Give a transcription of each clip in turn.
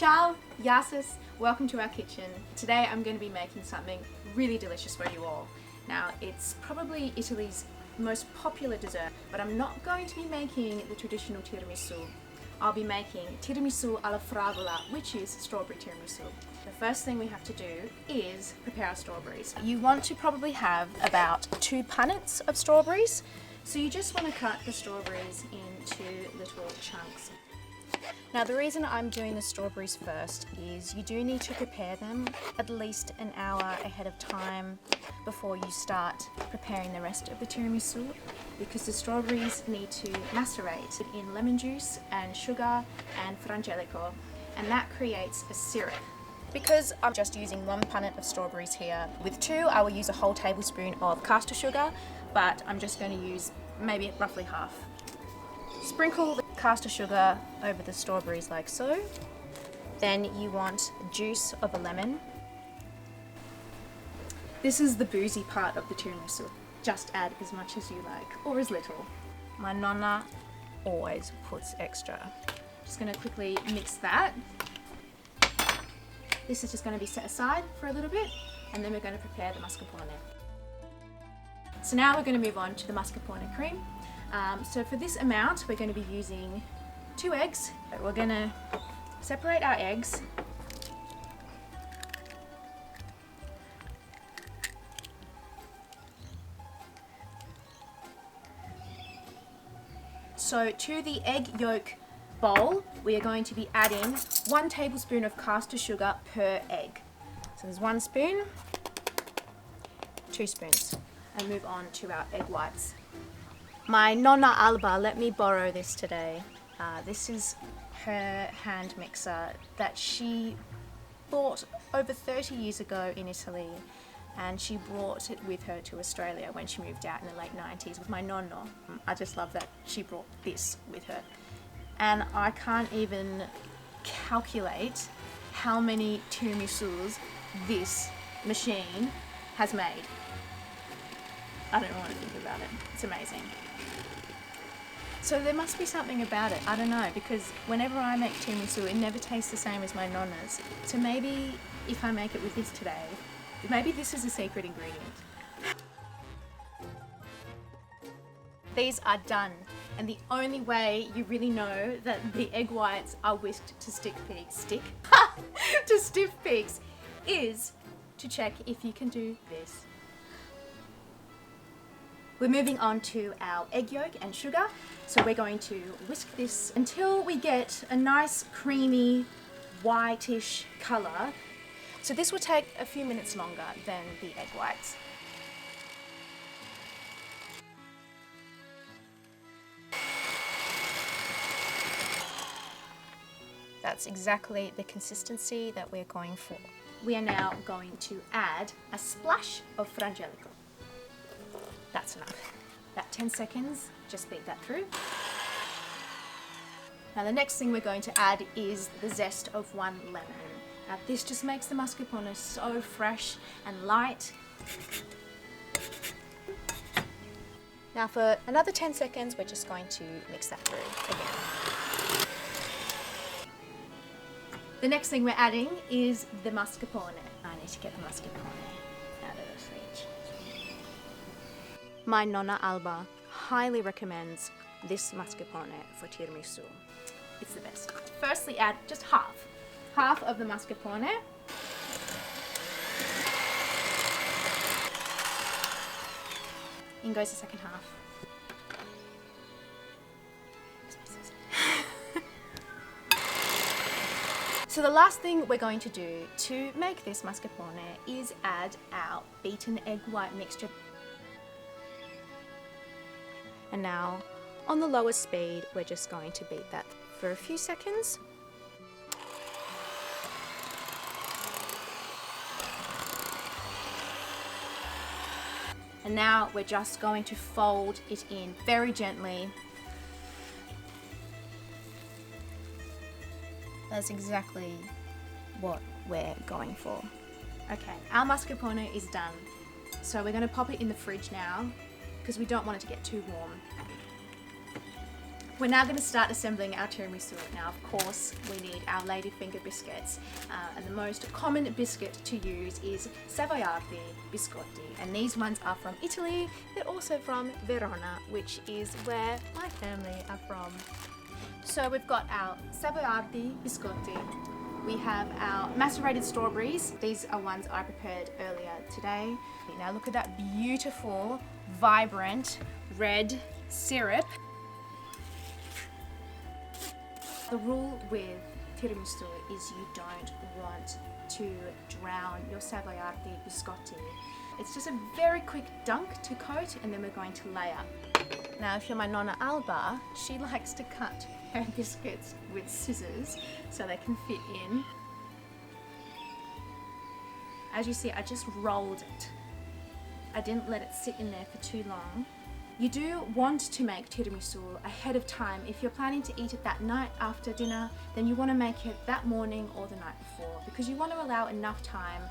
Ciao, Yasis, welcome to our kitchen. Today I'm going to be making something really delicious for you all. Now it's probably Italy's most popular dessert, but I'm not going to be making the traditional tiramisu. I'll be making tiramisu alla fragola, which is strawberry tiramisu. The first thing we have to do is prepare our strawberries. You want to probably have about 2 punnets of strawberries. So you just want to cut the strawberries into little chunks. Now the reason I'm doing the strawberries first is you do need to prepare them at least an hour ahead of time before you start preparing the rest of the tiramisu, because the strawberries need to macerate in lemon juice and sugar and frangelico, and that creates a syrup. Because I'm just using 1 punnet of strawberries here, with 2 I will use a whole tablespoon of caster sugar, but I'm just going to use maybe roughly half. Sprinkle the caster sugar over the strawberries like so. Then you want the juice of a lemon. This is the boozy part of the tiramisu. Just add as much as you like, or as little. My nonna always puts extra. Just going to quickly mix that. This is just going to be set aside for a little bit, and then we're going to prepare the mascarpone. So now we're going to move on to the mascarpone cream. So for this amount, we're going to be using 2 eggs. We're going to separate our eggs. So to the egg yolk bowl, we are going to be adding 1 tablespoon of caster sugar per egg. So there's 1 spoon, 2 spoons, and move on to our egg whites. My nonna Alba let me borrow this today. This is her hand mixer that she bought over 30 years ago in Italy, and she brought it with her to Australia when she moved out in the late 90s with my nonno. I just love that she brought this with her. And I can't even calculate how many tiramisus this machine has made. I don't want to think about it. It's amazing. So there must be something about it, I don't know, because whenever I make tiramisu it never tastes the same as my nonna's. So maybe if I make it with this today, maybe this is a secret ingredient. These are done, and the only way you really know that the egg whites are whisked to stiff peaks is to check if you can do this. We're moving on to our egg yolk and sugar. So we're going to whisk this until we get a nice creamy whitish colour. So this will take a few minutes longer than the egg whites. That's exactly the consistency that we're going for. We are now going to add a splash of frangelico. That's enough. About 10 seconds, just beat that through. Now the next thing we're going to add is the zest of 1 lemon. Now this just makes the mascarpone so fresh and light. Now for another 10 seconds, we're just going to mix that through again. The next thing we're adding is the mascarpone. I need to get the mascarpone out of the fridge. My nonna Alba highly recommends this mascarpone for tiramisu. It's the best. Firstly, add just half of the mascarpone. In goes the second half. So the last thing we're going to do to make this mascarpone is add our beaten egg white mixture. And now, on the lowest speed, we're just going to beat that for a few seconds. And now we're just going to fold it in very gently. That's exactly what we're going for. Okay, our mascarpone is done. So we're going to pop it in the fridge now, because we don't want it to get too warm. We're now going to start assembling our tiramisu. Now, of course, we need our ladyfinger biscuits, and the most common biscuit to use is Savoiardi biscotti, and these ones are from Italy. They're also from Verona, which is where my family are from. So we've got our Savoiardi biscotti. We have our macerated strawberries. These are ones I prepared earlier today. Now look at that beautiful, vibrant red syrup. The rule with tiramisu is you don't want to drown your Savoiardi biscotti. It's just a very quick dunk to coat, and then we're going to layer. Now, if you're my Nonna Alba, she likes to cut her biscuits with scissors so they can fit in. As you see, I just rolled it. I didn't let it sit in there for too long. You do want to make tiramisu ahead of time. If you're planning to eat it that night after dinner, then you want to make it that morning or the night before, because you want to allow enough time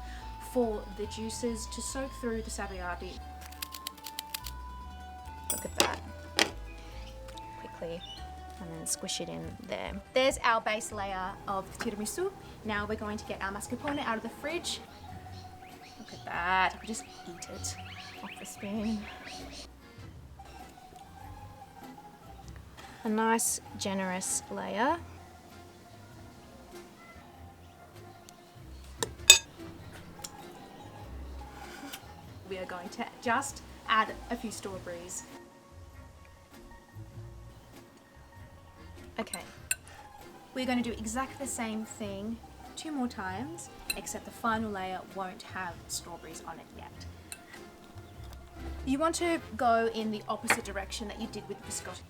for the juices to soak through the Savoiardi. Look at that. Quickly, and then squish it in there. There's our base layer of tiramisu. Now we're going to get our mascarpone out of the fridge. Look at that. I could just eat it off the spoon. A nice generous layer. We are going to just add a few strawberries. Okay, we're going to do exactly the same thing 2 more times, except the final layer won't have strawberries on it yet. You want to go in the opposite direction that you did with the biscotti.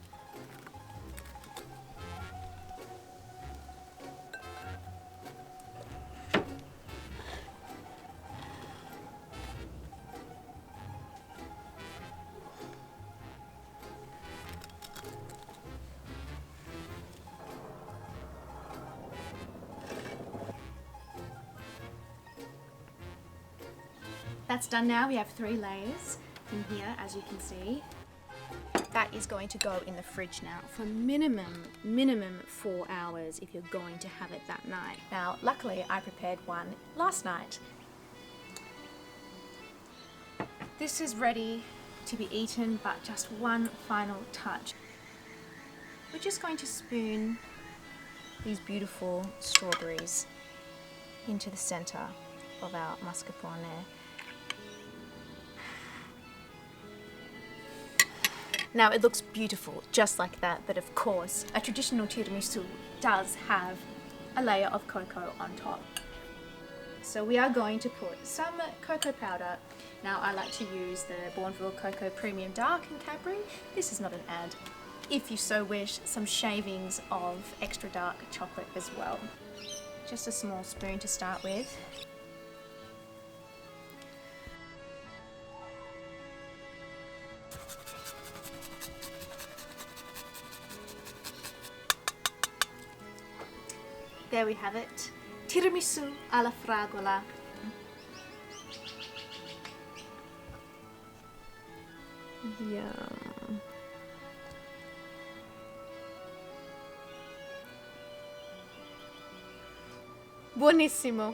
That's done now. We have 3 layers in here, as you can see. That is going to go in the fridge now for minimum 4 hours if you're going to have it that night. Now, luckily I prepared one last night. This is ready to be eaten, but just one final touch. We're just going to spoon these beautiful strawberries into the center of our mascarpone. Now it looks beautiful just like that, but of course a traditional tiramisu does have a layer of cocoa on top. So we are going to put some cocoa powder. Now I like to use the Bourneville Cocoa Premium Dark in Cadbury. This is not an ad. If you so wish, some shavings of extra dark chocolate as well. Just a small spoon to start with. There we have it. Tiramisù alla Fragola. Yum. Buonissimo.